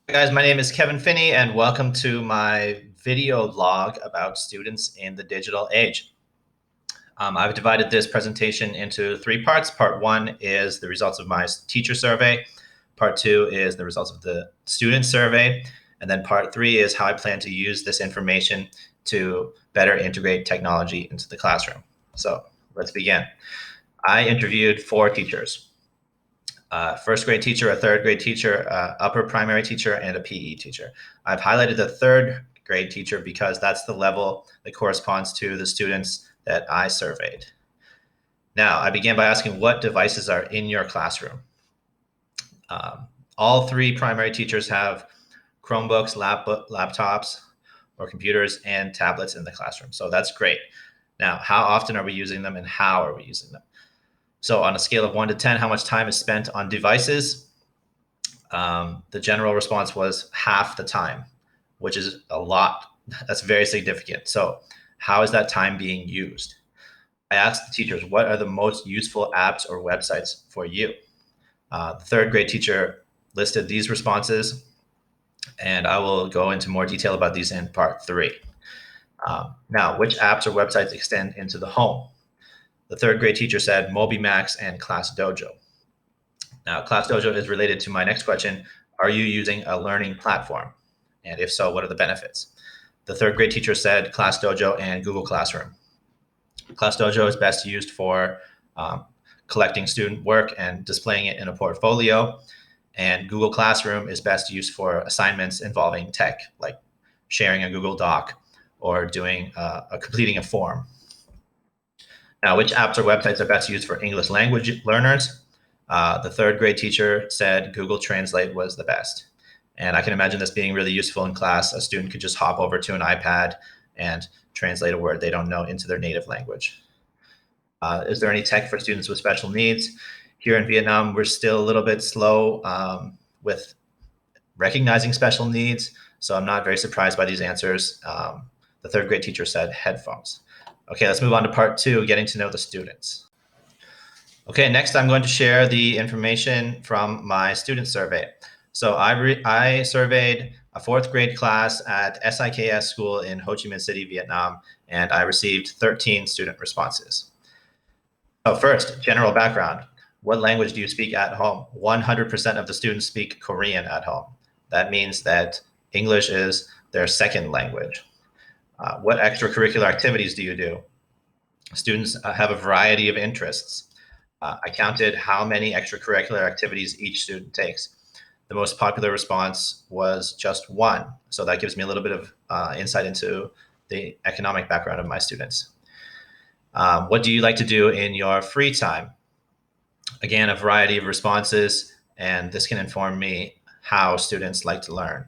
Hi guys, my name is Kevin Finney and welcome to my video log about students in the digital age. I've divided this presentation into three parts. Part one is the results of my teacher survey. Part two is the results of the student survey. And then part three is how I plan to use this information to better integrate technology into the classroom. So let's begin. I interviewed 4 teachers. First grade teacher, a third grade teacher, upper primary teacher, and a PE teacher. I've highlighted the third grade teacher because that's the level that corresponds to the students that I surveyed. Now, I began by asking what devices are in your classroom. All 3 primary teachers have Chromebooks, laptops, or computers and tablets in the classroom. So that's great. Now, how often are we using them and how are we using them? So on a scale of 1 to 10, how much time is spent on devices? The general response was half the time, which is a lot. That's very significant. So how is that time being used? I asked the teachers, what are the most useful apps or websites for you? The third grade teacher listed these responses, and I will go into more detail about these in part 3. Now, which apps or websites extend into the home? The third grade teacher said MobyMax and ClassDojo. Now, ClassDojo is related to my next question. Are you using a learning platform? And if so, what are the benefits? The third grade teacher said ClassDojo and Google Classroom. ClassDojo is best used for collecting student work and displaying it in a portfolio. And Google Classroom is best used for assignments involving tech, like sharing a Google Doc or doing completing a form. Now, which apps or websites are best used for English language learners? The third grade teacher said Google Translate was the best. And I can imagine this being really useful in class. A student could just hop over to an iPad and translate a word they don't know into their native language. Is there any tech for students with special needs? Here in Vietnam, we're still a little bit slow with recognizing special needs. So I'm not very surprised by these answers. The third grade teacher said headphones. Okay, let's move on to part 2, getting to know the students. Okay, next I'm going to share the information from my student survey. So I surveyed a 4th grade class at SIKS school in Ho Chi Minh City, Vietnam, and I received 13 student responses. So first, general background. What language do you speak at home? 100% of the students speak Korean at home. That means that English is their second language. What extracurricular activities do you do? Students have a variety of interests. I counted how many extracurricular activities each student takes. The most popular response was just 1. So that gives me a little bit of insight into the economic background of my students. What do you like to do in your free time? Again, a variety of responses, and this can inform me how students like to learn.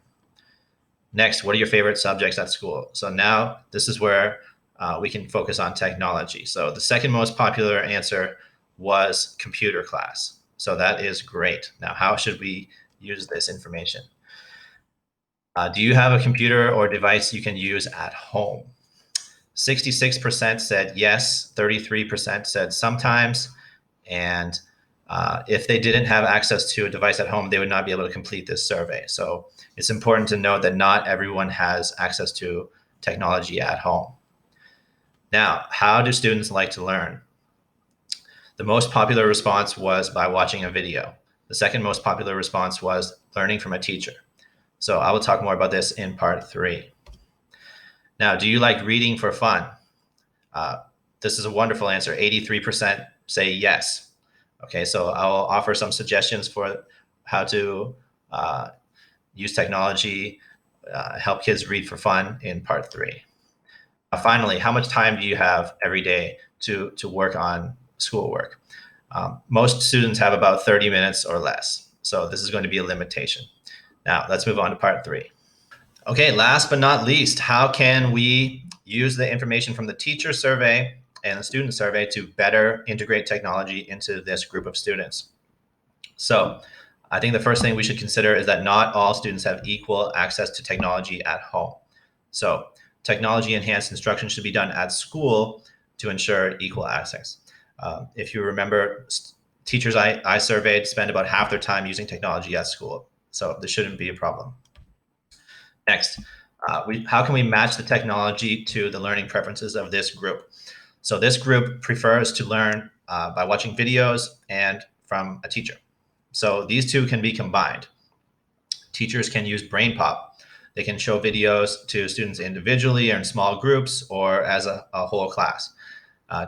Next, what are your favorite subjects at school? So now this is where we can focus on technology. So the second most popular answer was computer class. So that is great. Now, how should we use this information? Do you have a computer or device you can use at home? 66% said yes, 33% said sometimes, and if they didn't have access to a device at home, they would not be able to complete this survey. So it's important to note that not everyone has access to technology at home. Now, how do students like to learn? The most popular response was by watching a video. The second most popular response was learning from a teacher. So I will talk more about this in part 3. Now, do you like reading for fun? This is a wonderful answer. 83% say yes. Okay, so I'll offer some suggestions for how to use technology, help kids read for fun in part 3. Finally, how much time do you have every day to work on schoolwork? Most students have about 30 minutes or less. So this is going to be a limitation. Now, let's move on to part 3. Okay, last but not least, how can we use the information from the teacher survey and the student survey to better integrate technology into this group of students? So I think the first thing we should consider is that not all students have equal access to technology at home. So technology enhanced instruction should be done at school to ensure equal access. If you remember, teachers I surveyed spend about half their time using technology at school. So this shouldn't be a problem. Next, how can we match the technology to the learning preferences of this group? So this group prefers to learn by watching videos and from a teacher. So these two can be combined. Teachers can use BrainPop. They can show videos to students individually or in small groups or as a whole class.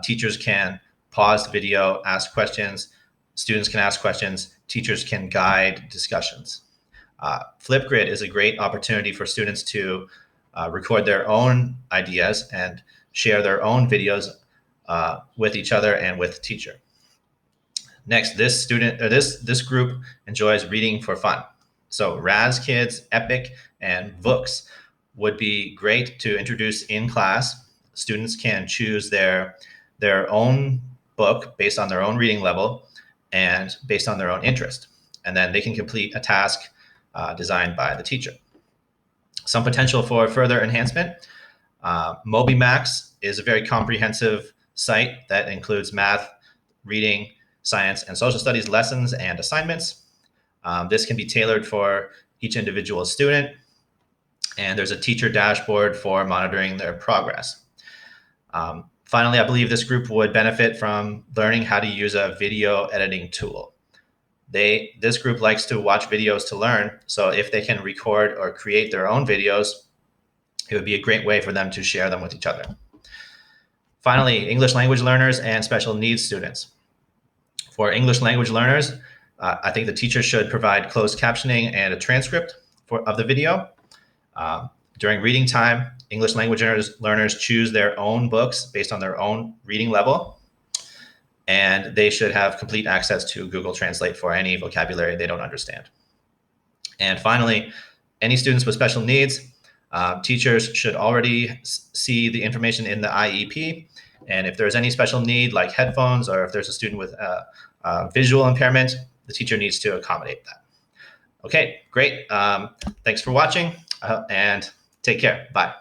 Teachers can pause the video, ask questions. Students can ask questions. Teachers can guide discussions. Flipgrid is a great opportunity for students to record their own ideas and share their own videos with each other and with the teacher. Next, this group enjoys reading for fun. So Raz Kids, Epic, and Books would be great to introduce in class. Students can choose their own book based on their own reading level and based on their own interest. And then they can complete a task designed by the teacher. Some potential for further enhancement. MobyMax is a very comprehensive site that includes math, reading, science, and social studies lessons and assignments. This can be tailored for each individual student. And there's a teacher dashboard for monitoring their progress. Finally, I believe this group would benefit from learning how to use a video editing tool. This group likes to watch videos to learn. So if they can record or create their own videos, it would be a great way for them to share them with each other. Finally, English language learners and special needs students. For English language learners, I think the teacher should provide closed captioning and a transcript of the video. During reading time, English language learners choose their own books based on their own reading level. And they should have complete access to Google Translate for any vocabulary they don't understand. And finally, any students with special needs, teachers should already see the information in the IEP. And if there's any special need like headphones, or if there's a student with visual impairment, the teacher needs to accommodate that. Okay, great. Thanks for watching and take care. Bye.